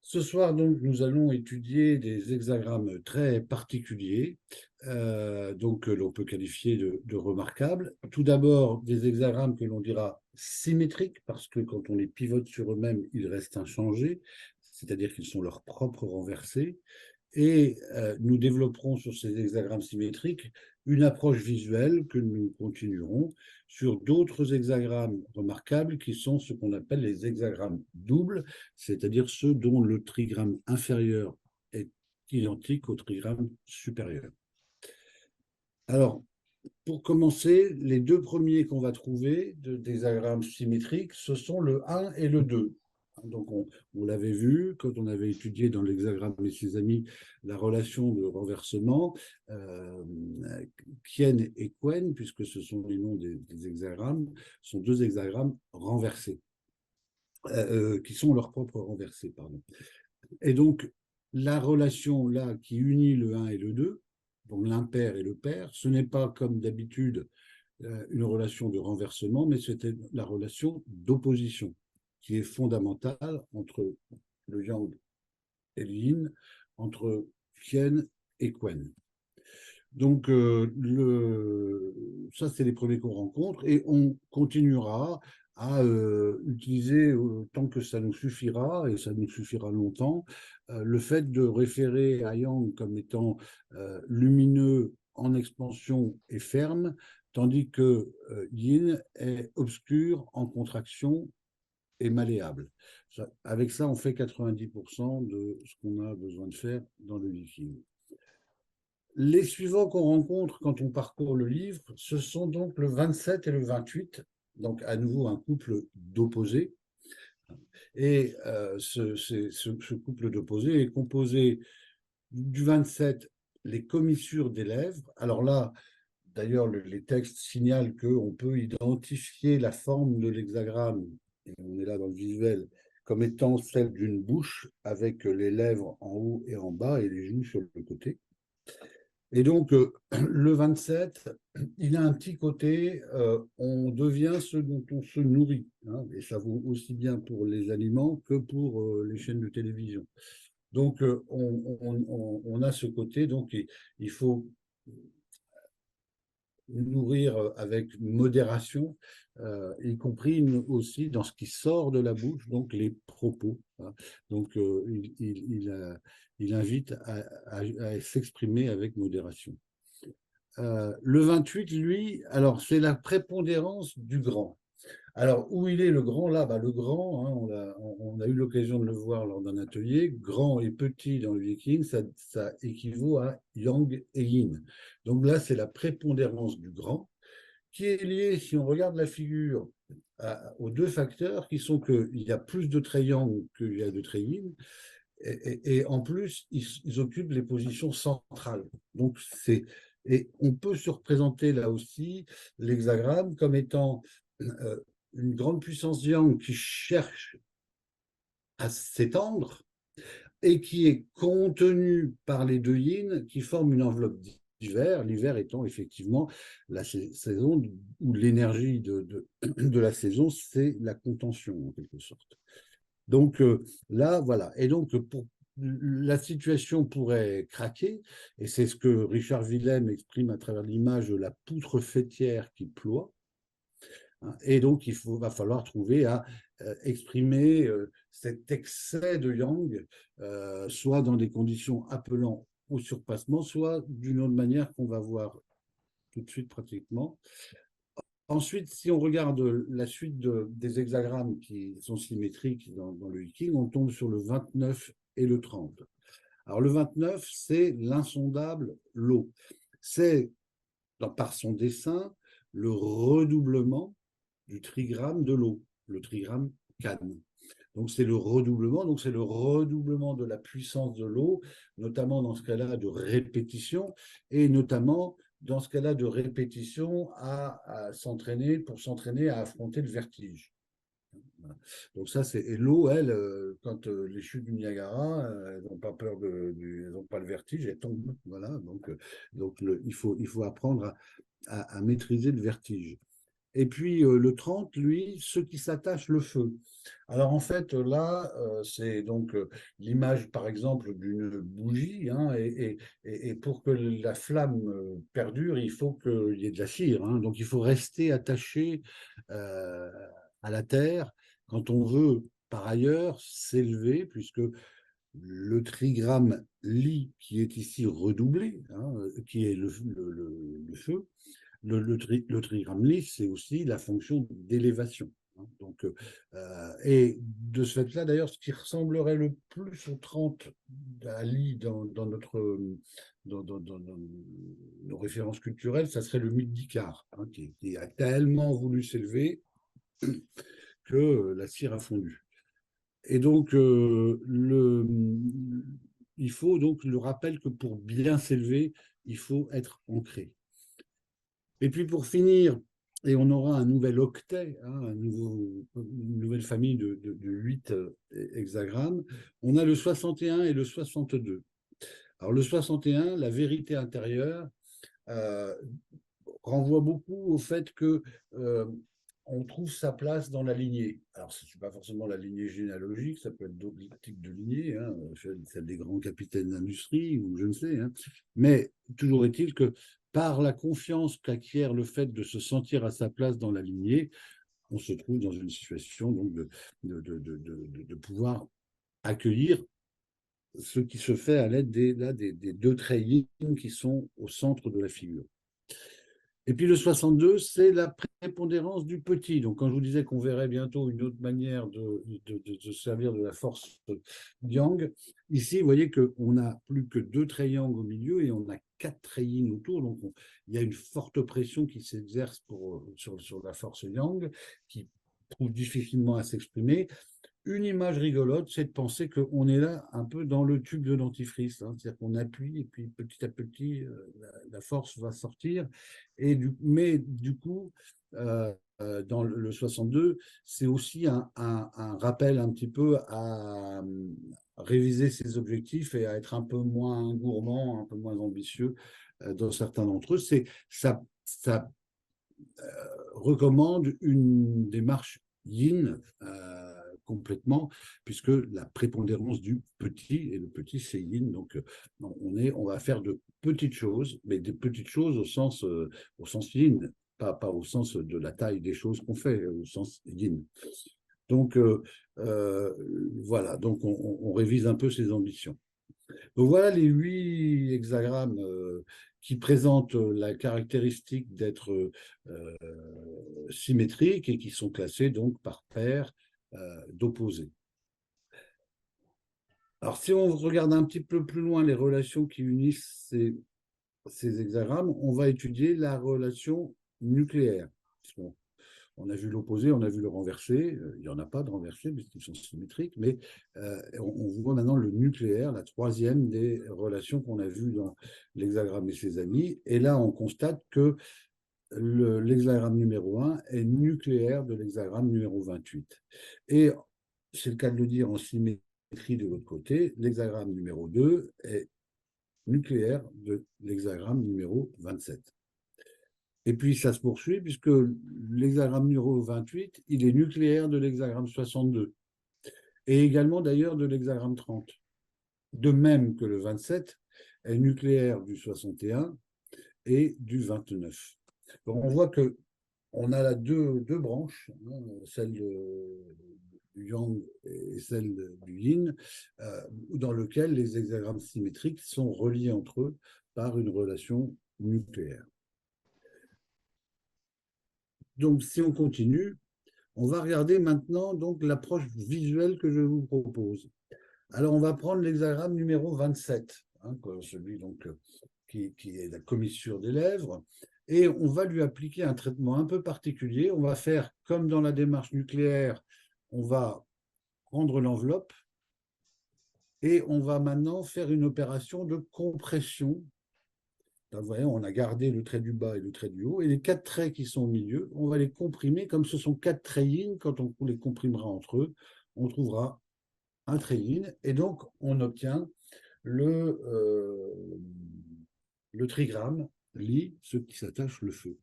Ce soir, donc, nous allons étudier des hexagrammes très particuliers, que l'on peut qualifier de remarquables. Tout d'abord, des hexagrammes que l'on dira symétriques, parce que quand on les pivote sur eux-mêmes, ils restent inchangés, c'est-à-dire qu'ils sont leurs propres renversés. Et nous développerons sur ces hexagrammes symétriques une approche visuelle que nous continuerons sur d'autres hexagrammes remarquables qui sont ce qu'on appelle les hexagrammes doubles, c'est-à-dire ceux dont le trigramme inférieur est identique au trigramme supérieur. Alors, pour commencer, les deux premiers qu'on va trouver d'hexagrammes symétriques, ce sont le 1 et le 2. Donc, on l'avait vu quand on avait étudié dans l'hexagramme et ses amis la relation de renversement, Kien et Quen, puisque ce sont les noms des hexagrammes, sont deux hexagrammes renversés, qui sont leurs propres renversés, pardon. Et donc, la relation là qui unit le 1 et le 2, donc l'impair et le pair, ce n'est pas comme d'habitude une relation de renversement, mais c'était la relation d'opposition qui est fondamentale entre le yang et le yin, entre Tien et Quen. Donc, ça, c'est les premiers qu'on rencontre et on continuera à utiliser tant que ça nous suffira, et ça nous suffira longtemps, le fait de référer à Yang comme étant lumineux en expansion et ferme, tandis que Yin est obscur en contraction et malléable. Avec ça, on fait 90% de ce qu'on a besoin de faire dans le Viking. Les suivants qu'on rencontre quand on parcourt le livre, ce sont donc le 27 et le 28, donc à nouveau un couple d'opposés. Et ce couple d'opposés est composé du 27, les commissures des lèvres. Alors là, d'ailleurs, les textes signalent qu'on peut identifier la forme de l'hexagramme, et on est là dans le visuel, comme étant celle d'une bouche avec les lèvres en haut et en bas et les joues sur le côté. Et donc, le 27, il a un petit côté, on devient ce dont on se nourrit, hein, et ça vaut aussi bien pour les aliments que pour les chaînes de télévision. Donc, on a ce côté, donc il faut nourrir avec modération, y compris aussi dans ce qui sort de la bouche, donc les propos, hein. Donc, il invite à s'exprimer avec modération. Le 28, lui, alors c'est la prépondérance du grand. Alors, où il est le grand là? Le grand, hein, on a eu l'occasion de le voir lors d'un atelier, grand et petit dans le Viking, ça équivaut à Yang et Yin. Donc là, c'est la prépondérance du grand, qui est liée, si on regarde la figure, aux deux facteurs qui sont qu'il y a plus de traits Yang qu'il y a de traits Yin, et en plus, ils occupent les positions centrales. Donc, et on peut se représenter là aussi l'hexagramme comme étant une grande puissance yang qui cherche à s'étendre et qui est contenue par les deux yin qui forment une enveloppe d'hiver, l'hiver étant effectivement la saison où l'énergie de la saison, c'est la contention en quelque sorte. Donc là, voilà. Et donc, la situation pourrait craquer, et c'est ce que Richard Willem exprime à travers l'image de la poutre fêtière qui ploie. Et donc, va falloir trouver à exprimer cet excès de yang, soit dans des conditions appelant au surpassement, soit d'une autre manière qu'on va voir tout de suite pratiquement. Ensuite, si on regarde la suite des hexagrammes qui sont symétriques dans le Viking, on tombe sur le 29 et le 30. Alors le 29, c'est l'insondable l'eau. C'est, par son dessin, le redoublement du trigramme de l'eau, le trigramme Can. Donc c'est le redoublement, de la puissance de l'eau, notamment dans ce cas-là de répétition, et notamment dans ce cas-là de répétition pour s'entraîner à affronter le vertige. Donc ça, et l'eau, elle, quand les chutes du Niagara, elles n'ont pas peur elles n'ont pas le vertige, elles tombent. Voilà. Donc il faut apprendre à maîtriser le vertige. Et puis le 30, lui, ce qui s'attache le feu. Alors en fait, là, c'est donc l'image, par exemple, d'une bougie, hein, et pour que la flamme perdure, il faut qu'il y ait de la cire, hein. Donc il faut rester attaché euh, à la terre quand on veut, par ailleurs, s'élever, puisque le trigramme Li, qui est ici redoublé, hein, qui est le feu, le trigramme lisse, c'est aussi la fonction d'élévation, hein. Donc, et de ce fait-là, d'ailleurs, ce qui ressemblerait le plus au 30 à Lie dans nos références culturelles, ça serait le mythe d'Icare, hein, qui a tellement voulu s'élever que la cire a fondu. Et donc, il faut donc le rappel que pour bien s'élever, il faut être ancré. Et puis pour finir, et on aura un nouvel octet, hein, une nouvelle famille de 8 hexagrammes, on a le 61 et le 62. Alors le 61, la vérité intérieure, euh, renvoie beaucoup au fait que on trouve sa place dans la lignée. Alors, ce n'est pas forcément la lignée généalogique, ça peut être d'autres types de lignées, hein, celle des grands capitaines d'industrie, ou je ne sais, hein. Mais toujours est-il que par la confiance qu'acquiert le fait de se sentir à sa place dans la lignée, on se trouve dans une situation donc, de pouvoir accueillir ce qui se fait à l'aide des deux traits yin qui sont au centre de la figure. Et puis le 62, c'est la prépondérance du petit. Donc quand je vous disais qu'on verrait bientôt une autre manière de se servir de la force yang, ici, vous voyez qu'on n'a plus que deux traits yang au milieu et on a quatre traits yin autour. Donc il y a une forte pression qui s'exerce sur la force yang, qui trouve difficilement à s'exprimer. Une image rigolote, c'est de penser qu'on est là un peu dans le tube de dentifrice, hein. C'est-à-dire qu'on appuie et puis petit à petit, la force va sortir. Mais du coup, dans le 62, c'est aussi un rappel un petit peu à réviser ses objectifs et à être un peu moins gourmand, un peu moins ambitieux dans certains d'entre eux. Ça recommande une démarche yin complètement, puisque la prépondérance du petit, et le petit c'est yin, donc on va faire de petites choses, mais des petites choses au sens yin, pas au sens de la taille des choses qu'on fait, au sens yin. Donc voilà, donc on révise un peu ses ambitions. Donc voilà les 8 hexagrammes qui présentent la caractéristique d'être symétriques et qui sont classés donc par paire d'opposés. Alors si on regarde un petit peu plus loin les relations qui unissent ces hexagrammes, on va étudier la relation nucléaire. On a vu l'opposé, on a vu le renversé. Il n'y en a pas de renversé puisqu'ils sont symétriques, mais on voit maintenant le nucléaire, la troisième des relations qu'on a vues dans l'hexagramme et ses amis. Et là, on constate que l'hexagramme numéro 1 est nucléaire de l'hexagramme numéro 28. Et c'est le cas de le dire en symétrie de l'autre côté, l'hexagramme numéro 2 est nucléaire de l'hexagramme numéro 27. Et puis ça se poursuit puisque l'hexagramme numéro 28, il est nucléaire de l'hexagramme 62 et également d'ailleurs de l'hexagramme 30. De même que le 27 est nucléaire du 61 et du 29. Donc on voit que on a là deux branches, hein, celle du yang et celle du yin, dans lesquelles les hexagrammes symétriques sont reliés entre eux par une relation nucléaire. Donc si on continue, on va regarder maintenant donc l'approche visuelle que je vous propose. Alors, on va prendre l'hexagramme numéro 27, hein, celui donc, qui est la commissure des lèvres, et on va lui appliquer un traitement un peu particulier. On va faire comme dans la démarche nucléaire, on va prendre l'enveloppe et on va maintenant faire une opération de compression. Là, vous voyez, on a gardé le trait du bas et le trait du haut, et les quatre traits qui sont au milieu, on va les comprimer comme ce sont quatre traits yin. Quand on les comprimera entre eux, on trouvera un trait yin, et donc on obtient le trigramme Li, ce qui s'attache le feu.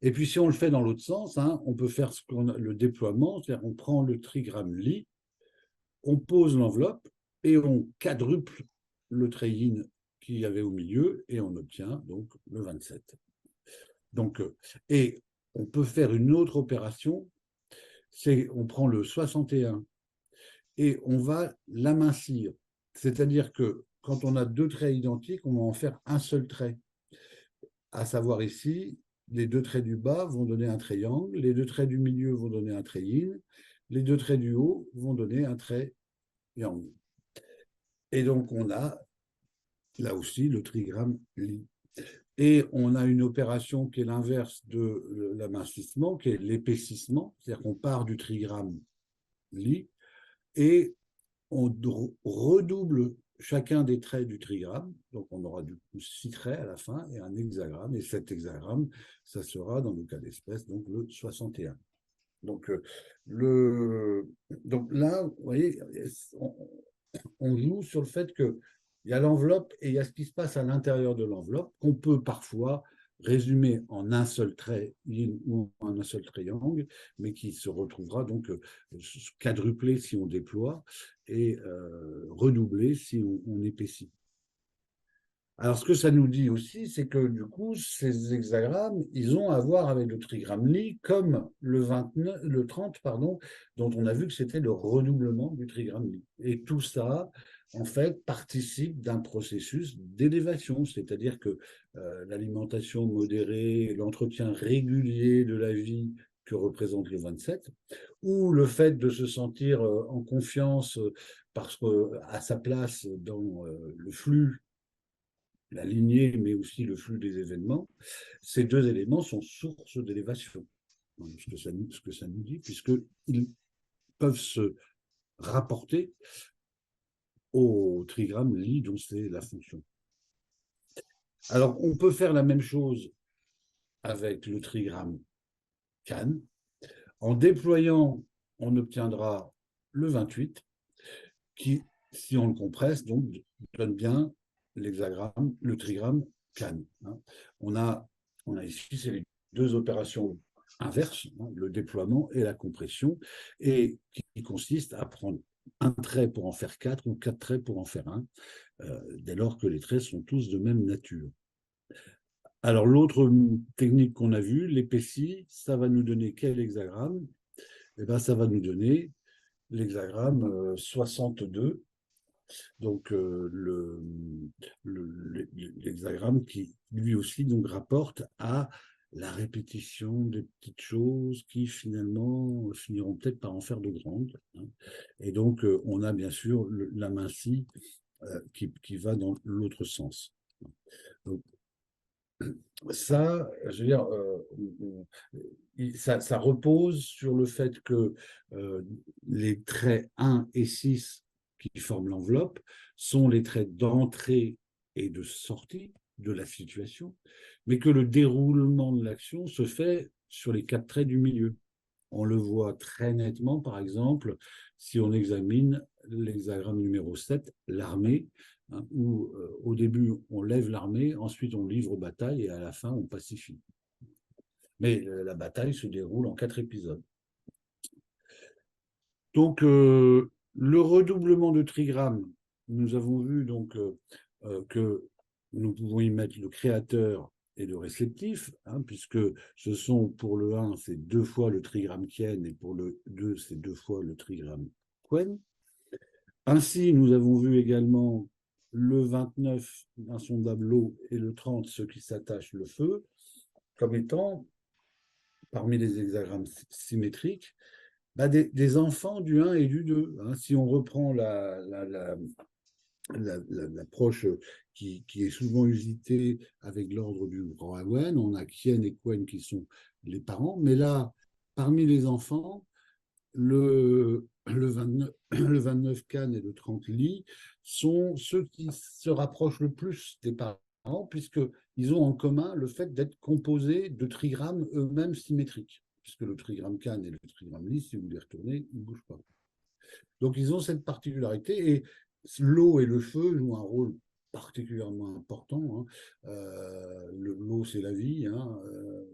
Et puis si on le fait dans l'autre sens, hein, on peut faire le déploiement, c'est-à-dire on prend le trigramme Lie, on pose l'enveloppe et on quadruple le trait yin qu'il y avait au milieu et on obtient donc le 27. Donc, et on peut faire une autre opération, c'est on prend le 61 et on va l'amincir. C'est-à-dire que quand on a deux traits identiques, on va en faire un seul trait. À savoir ici, les deux traits du bas vont donner un triangle, les deux traits du milieu vont donner un trait yin, les deux traits du haut vont donner un trait yang. Et donc, on a là aussi le trigramme Li. Et on a une opération qui est l'inverse de l'amincissement, qui est l'épaississement, c'est-à-dire qu'on part du trigramme Li et on redouble chacun des traits du trigramme. Donc, on aura du coup 6 traits à la fin et un hexagramme. Et cet hexagramme, ça sera, dans le cas d'espèce, donc le 61. Donc, donc là, vous voyez, on joue sur le fait qu'il y a l'enveloppe et il y a ce qui se passe à l'intérieur de l'enveloppe, qu'on peut parfois résumer en un seul trait yin ou en un seul triangle, mais qui se retrouvera donc quadruplé si on déploie et redoublé si on épaissit. Alors, ce que ça nous dit aussi, c'est que du coup, ces hexagrammes, ils ont à voir avec le trigramme Lie, comme le 30, pardon, dont on a vu que c'était le redoublement du trigramme Lie. Et tout ça, en fait, participe d'un processus d'élévation, c'est-à-dire que l'alimentation modérée, l'entretien régulier de la vie que représente le 27, ou le fait de se sentir en confiance parce qu'à sa place dans le flux, la lignée, mais aussi le flux des événements, ces deux éléments sont source d'élévation. Ce que ça nous dit, puisqu'ils peuvent se rapporter au trigramme Lie, dont c'est la fonction. Alors, on peut faire la même chose avec le trigramme Can. En déployant, on obtiendra le 28, qui, si on le compresse, donc, donne bien l'hexagramme, le trigramme Can. On a ici, c'est les deux opérations inverses, le déploiement et la compression, et qui consiste à prendre un trait pour en faire 4 ou 4 traits pour en faire un, dès lors que les traits sont tous de même nature. Alors, l'autre technique qu'on a vue, l'épaissie, ça va nous donner quel hexagramme? Eh bien, ça va nous donner l'hexagramme 62, donc l'hexagramme qui lui aussi donc rapporte à la répétition des petites choses qui finalement finiront peut-être par en faire de grandes. Et donc on a bien sûr l'amincissement qui va dans l'autre sens. Donc, ça, je veux dire, ça repose sur le fait que les traits 1 et 6 qui forment l'enveloppe sont les traits d'entrée et de sortie de la situation, mais que le déroulement de l'action se fait sur les 4 traits du milieu. On le voit très nettement, par exemple, si on examine l'hexagramme numéro 7, l'armée, où au début on lève l'armée, ensuite on livre bataille et à la fin on pacifie. Mais la bataille se déroule en 4 épisodes. Donc le redoublement de trigramme, nous avons vu donc que nous pouvons y mettre le créateur et le réceptif, puisque ce sont pour le 1, c'est 2 fois le trigramme Kien, et pour le 2, c'est 2 fois le trigramme Quen. Ainsi, nous avons vu également le 29, insondable l'eau, et le 30, ce qui s'attache le feu, comme étant, parmi les hexagrammes symétriques, des enfants du 1 et du 2. Si on reprend l'approche qui est souvent usitée avec l'ordre du Roawen, on a Kien et Quen qui sont les parents, mais là, parmi les enfants, le 29 Can et le 30 Li sont ceux qui se rapprochent le plus des parents, puisqu'ils ont en commun le fait d'être composés de trigrammes eux-mêmes symétriques, puisque le trigramme Can et le trigramme Li, si vous les retournez, ils ne bougent pas. Donc ils ont cette particularité, et l'eau et le feu jouent un rôle particulièrement important, hein. L'eau, c'est la vie, hein.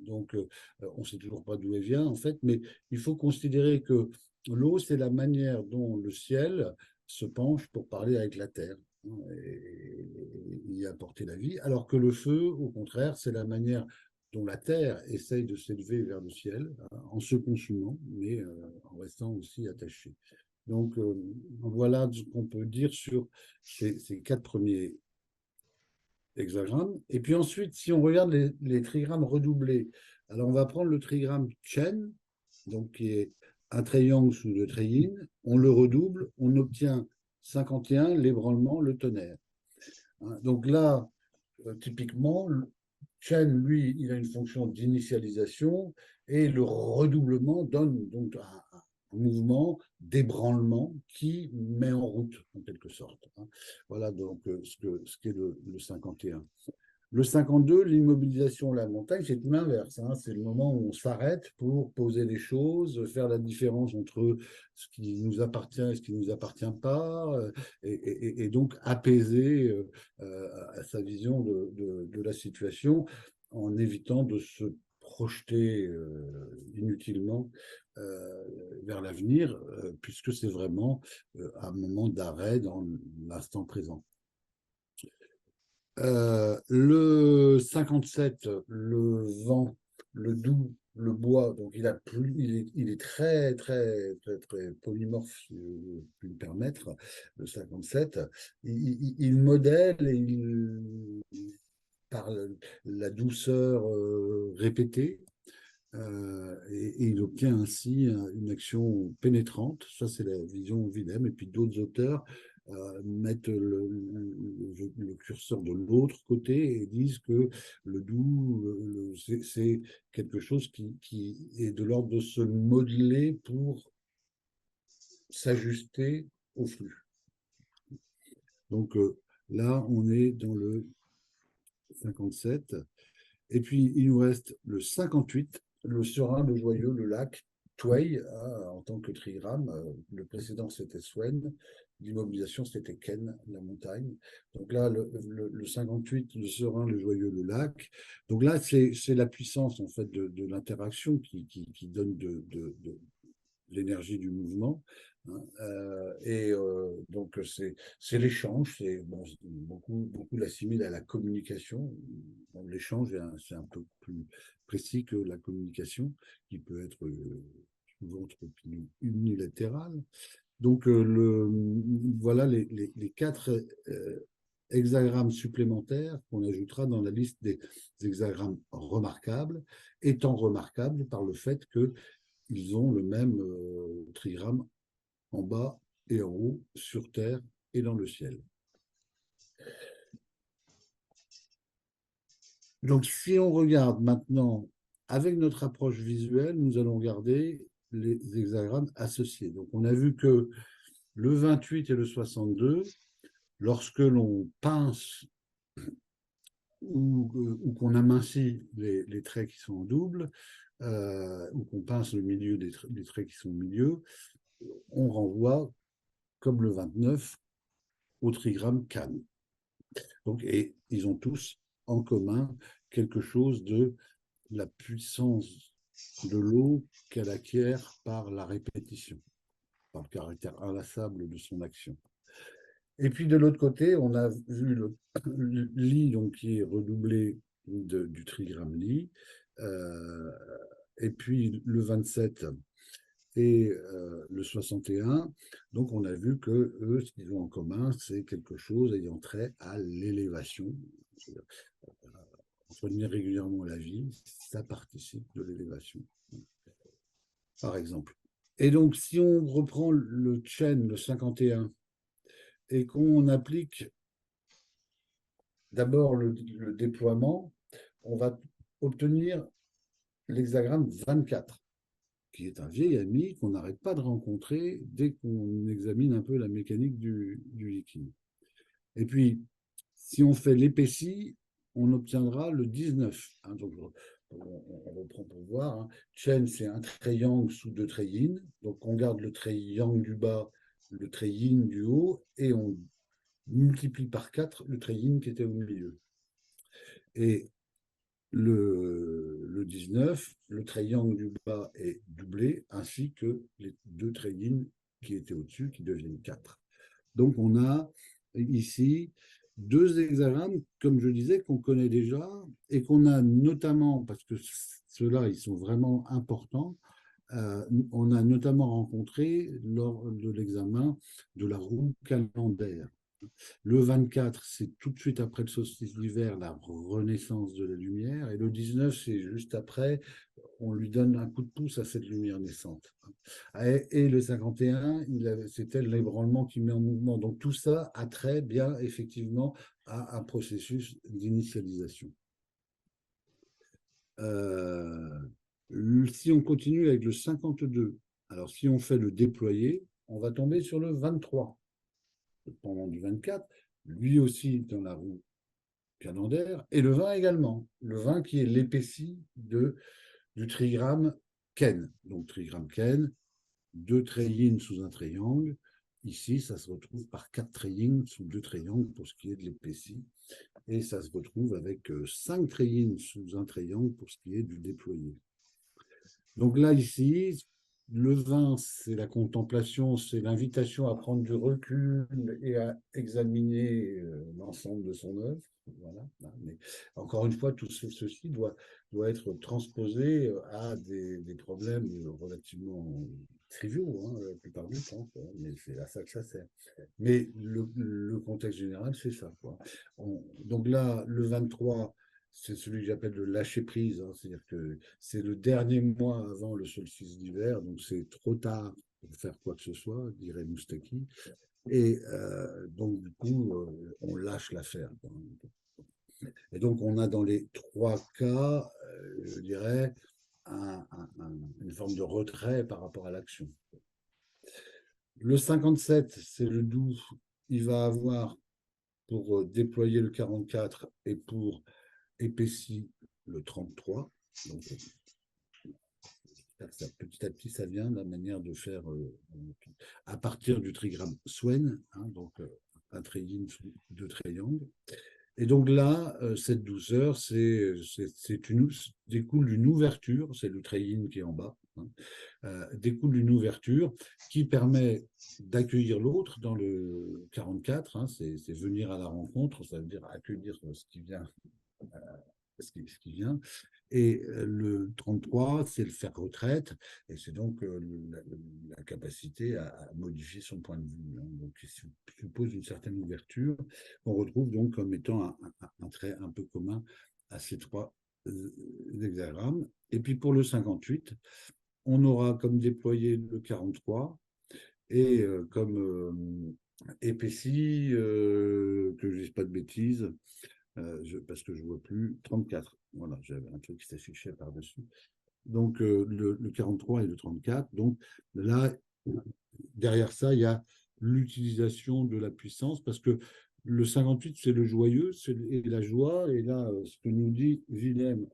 Donc, on ne sait toujours pas d'où elle vient, en fait, mais il faut considérer que l'eau, c'est la manière dont le ciel se penche pour parler avec la terre, hein, et y apporter la vie, alors que le feu, au contraire, c'est la manière dont la terre essaye de s'élever vers le ciel, hein, en se consumant, mais en restant aussi attachée. Donc, voilà ce qu'on peut dire sur ces quatre premiers hexagrammes. Et puis ensuite, si on regarde les trigrammes redoublés, alors on va prendre le trigramme Chen, donc qui est un triangle sous deux treillis, on le redouble, on obtient 51, l'ébranlement, le tonnerre, hein. Donc là, typiquement, Chen, lui, il a une fonction d'initialisation et le redoublement donne donc un mouvement d'ébranlement qui met en route, en quelque sorte, hein. Voilà donc ce qu'est le 51. Le 52, l'immobilisation, la montagne, c'est tout l'inverse, hein. C'est le moment où on s'arrête pour poser les choses, faire la différence entre ce qui nous appartient et ce qui ne nous appartient pas, et donc apaiser sa vision de la situation en évitant de se projeter inutilement vers l'avenir, puisque c'est vraiment un moment d'arrêt dans l'instant présent. Le 57, le vent, le doux, le bois, donc il est très, très, très, très polymorphe, si je puis me permettre, le 57. Il modèle et il parle la douceur répétée, et il obtient ainsi une action pénétrante. Ça, c'est la vision Willem. Et puis d'autres auteurs mettent le curseur de l'autre côté et disent que le doux, c'est quelque chose qui est de l'ordre de se modeler pour s'ajuster au flux. Donc là, on est dans le 57. Et puis, il nous reste le 58, le serein, le joyeux, le lac, Tway, en tant que trigramme. Le précédent, c'était Swen. L'immobilisation, c'était Ken, la montagne. Donc là, le 58, le serein, le joyeux, le lac. Donc là, c'est la puissance, en fait, de l'interaction qui donne de l'énergie du mouvement, hein. Et donc, c'est l'échange, bon, beaucoup l'assimilent à la communication. Bon, l'échange, c'est un peu plus précis que la communication, qui peut être souvent trop unilatérale. Donc, voilà les quatre hexagrammes supplémentaires qu'on ajoutera dans la liste des hexagrammes remarquables, étant remarquables par le fait que ils ont le même trigramme en bas et en haut, sur Terre et dans le ciel. Donc, si on regarde maintenant avec notre approche visuelle, nous allons regarder les hexagrammes associés. Donc, on a vu que le 28 et le 62, lorsque l'on pince ou qu'on amincit les traits qui sont en double, ou qu'on pince le milieu des traits qui sont au milieu, on renvoie, comme le 29, au trigramme Kan. Donc, et ils ont tous en commun quelque chose de la puissance de l'eau qu'elle acquiert par la répétition, par le caractère inlassable de son action. Et puis de l'autre côté, on a vu le Li, donc, qui est redoublé du trigramme Li, et puis le 27 et le 61. Donc, on a vu que eux, ce qu'ils ont en commun, c'est quelque chose ayant trait à l'élévation. Entretenir régulièrement la vie, ça participe de l'élévation, par exemple. Et donc, si on reprend le Chen, le 51, et qu'on applique d'abord le déploiement, on va obtenir l'hexagramme 24, qui est un vieil ami qu'on n'arrête pas de rencontrer dès qu'on examine un peu la mécanique du liquide. Et puis, si on fait l'épaissie, on obtiendra le 19. Hein, donc, on reprend pour voir. Hein. Chen, c'est un triangle sous deux traits yin. Donc, on garde le trait yang du bas, le trait yin du haut, et on multiplie par 4 le treillis qui était au milieu. Et le 19, le triangle du bas est doublé, ainsi que les deux treillis qui étaient au-dessus, qui deviennent 4. Donc on a ici deux hexagrammes, comme je disais, qu'on connaît déjà et qu'on a notamment, parce que ceux-là, ils sont vraiment importants, on a notamment rencontré lors de l'examen de la roue calendaire. Le 24, c'est tout de suite après le solstice d'hiver, la renaissance de la lumière. Et le 19, c'est juste après, on lui donne un coup de pouce à cette lumière naissante. Et le 51, c'était l'ébranlement qui met en mouvement. Donc tout ça a trait bien effectivement à un processus d'initialisation. Si on continue avec le 52, alors si on fait le déployer, on va tomber sur le 23, pendant du 24, lui aussi dans la roue calendaire, et le 20 également. Le 20 qui est l'épaissie du trigramme Ken. Donc trigramme Ken, deux treillis sous un triangle. Ici, ça se retrouve par quatre treillis sous deux triangles pour ce qui est de l'épaissie. Et ça se retrouve avec 5 treillis sous un triangle pour ce qui est du déployé. Donc là, ici, le 20, c'est la contemplation, c'est l'invitation à prendre du recul et à examiner l'ensemble de son œuvre. Voilà. Mais encore une fois, tout ceci doit être transposé à des problèmes relativement triviaux, hein, la plupart du temps, quoi. Mais c'est à ça que ça sert. Mais le contexte général, c'est ça, quoi. Donc là, le 23, c'est celui que j'appelle le lâcher prise, hein, c'est-à-dire que c'est le dernier mois avant le solstice d'hiver, donc c'est trop tard pour faire quoi que ce soit, dirait Moustaki. Et donc, du coup, on lâche l'affaire. Et donc, on a dans les trois cas, je dirais, une forme de retrait par rapport à l'action. Le 57, c'est le doux. Il va avoir, pour déployer le 44 et pour épaissir le 33. Donc, petit à petit, ça vient de la manière de faire à partir du trigramme Swen, hein, donc un treillis sous deux triangles. Et donc là, cette douceur, découle d'une ouverture, c'est le treillis qui est en bas, hein, découle d'une ouverture qui permet d'accueillir l'autre dans le 44, hein, c'est venir à la rencontre, ça veut dire accueillir ce qui vient, ce qui vient. Et le 33, c'est le faire retraite, et c'est donc la capacité à modifier son point de vue, hein, donc qui suppose une certaine ouverture, qu'on retrouve donc comme étant un trait un peu commun à ces trois hexagrammes. Et puis pour le 58, on aura comme déployé le 43, et comme épaissi, que je ne dise pas de bêtises, parce que je ne vois plus, 34. Voilà, j'avais un truc qui s'affichait par-dessus. Donc, le 43 et le 34. Donc, là, derrière ça, il y a l'utilisation de la puissance, parce que le 58, c'est le joyeux, c'est la joie. Et là, ce que nous dit Willem,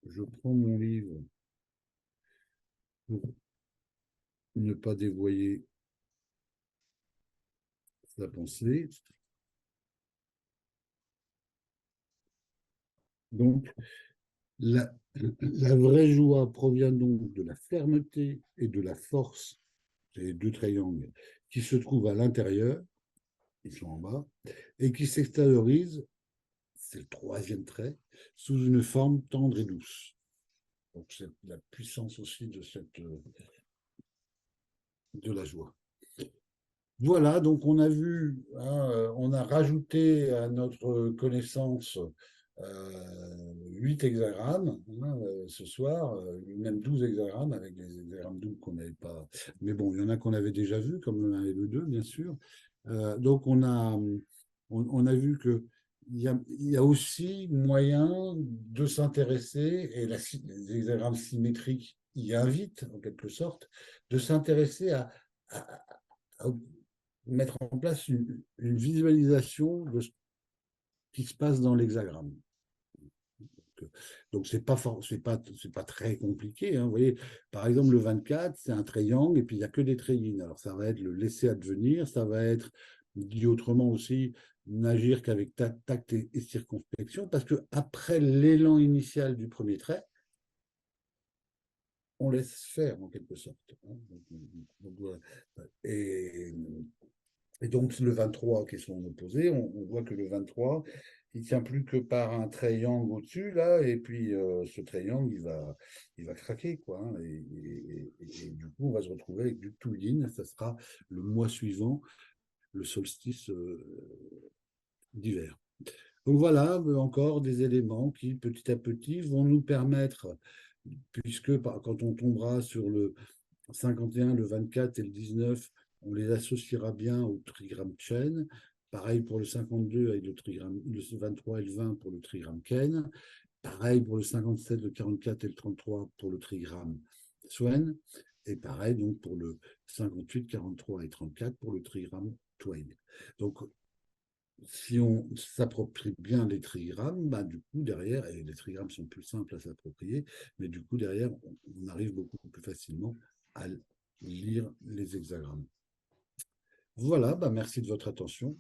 je prends mon livre pour ne pas dévoyer sa pensée. Donc, la vraie joie provient donc de la fermeté et de la force, c'est les deux triangles, qui se trouvent à l'intérieur, ils sont en bas, et qui s'extériorisent, c'est le troisième trait, sous une forme tendre et douce. Donc c'est la puissance aussi de la joie. Voilà, donc on a vu, hein, on a rajouté à notre connaissance 8 hexagrammes, hein, ce soir, même 12 hexagrammes avec des hexagrammes doubles qu'on n'avait pas. Mais bon, il y en a qu'on avait déjà vus, comme le 1 et le 2, bien sûr. Donc on a vu que il y a aussi moyen de s'intéresser, et les hexagrammes symétriques y invitent, en quelque sorte, de s'intéresser à mettre en place une visualisation de ce qui se passe dans l'hexagramme. Donc, c'est pas très compliqué, hein. Vous voyez, par exemple, le 24, c'est un triangle et puis il n'y a que des treillis. Alors, ça va être le laisser advenir, ça va être dit autrement aussi, n'agir qu'avec tact et circonspection, parce que après l'élan initial du premier trait, on laisse faire en quelque sorte, hein. Voilà. Et, et donc le 23 qui est son opposé, on voit que le 23, il tient plus que par un triangle au-dessus, là, et puis ce triangle, il va craquer, quoi, hein. Et du coup, on va se retrouver avec du tout yin, ça sera le mois suivant, le solstice d'hiver. Donc voilà, encore des éléments qui, petit à petit, vont nous permettre, puisque quand on tombera sur le 51, le 24 et le 19, on les associera bien au trigramme Chen. Pareil pour le 52 avec le trigramme, le 23 et le 20 pour le trigramme Ken. Pareil pour le 57, le 44 et le 33 pour le trigramme Swen. Et pareil donc pour le 58, 43 et 34 pour le trigramme Twain. Donc si on s'approprie bien les trigrammes, bah, du coup, derrière, et les trigrammes sont plus simples à s'approprier, mais du coup, derrière, on arrive beaucoup plus facilement à lire les hexagrammes. Voilà, bah, merci de votre attention.